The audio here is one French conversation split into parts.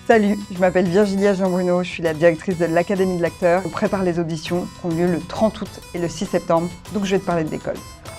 Salut, je m'appelle Virgilia Jean-Bruno, je suis la directrice de l'Académie de l'acteur. On prépare les auditions qui ont lieu le 30 août et le 6 septembre, donc je vais te parler de l'école.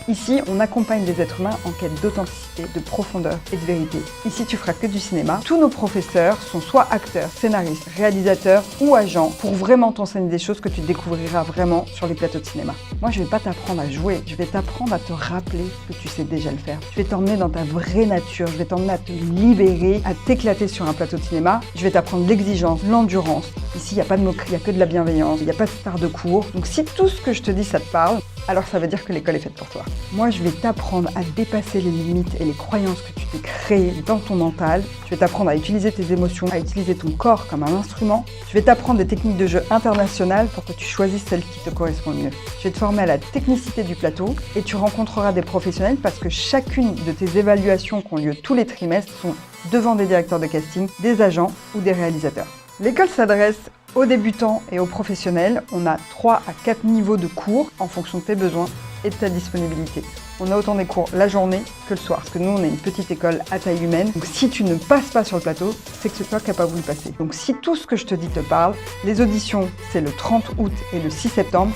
Ici, on accompagne les êtres humains en quête d'authenticité, de profondeur et de vérité. Ici, tu feras que du cinéma. Tous nos professeurs sont soit acteurs, scénaristes, réalisateurs ou agents pour vraiment t'enseigner des choses que tu découvriras vraiment sur les plateaux de cinéma. Moi, je vais pas t'apprendre à jouer, je vais t'apprendre à te rappeler que tu sais déjà le faire. Je vais t'emmener dans ta vraie nature, je vais t'emmener à te libérer, à t'éclater sur un plateau de cinéma. Je vais t'apprendre l'exigence, l'endurance. Ici, il n'y a pas de moquerie, il n'y a que de la bienveillance, il n'y a pas de star de cours. Donc si tout ce que je te dis, ça te parle, alors ça veut dire que l'école est faite pour toi. Moi, je vais t'apprendre à dépasser les limites et les croyances que tu t'es créées dans ton mental. Je vais t'apprendre à utiliser tes émotions, à utiliser ton corps comme un instrument. Je vais t'apprendre des techniques de jeu internationales pour que tu choisisses celle qui te correspond le mieux. Je vais te former à la technicité du plateau et tu rencontreras des professionnels parce que chacune de tes évaluations qui ont lieu tous les trimestres sont devant des directeurs de casting, des agents ou des réalisateurs. L'école s'adresse aux débutants et aux professionnels. On a 3 à 4 niveaux de cours en fonction de tes besoins et de ta disponibilité. On a autant des cours la journée que le soir, parce que nous, on est une petite école à taille humaine. Donc si tu ne passes pas sur le plateau, c'est que c'est toi qui n'as pas voulu passer. Donc si tout ce que je te dis te parle, les auditions, c'est le 30 août et le 6 septembre,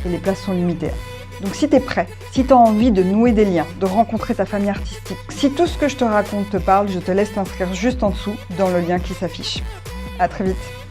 et les places sont limitées. Donc si tu es prêt, si tu as envie de nouer des liens, de rencontrer ta famille artistique, si tout ce que je te raconte te parle, je te laisse t'inscrire juste en dessous dans le lien qui s'affiche. À très vite.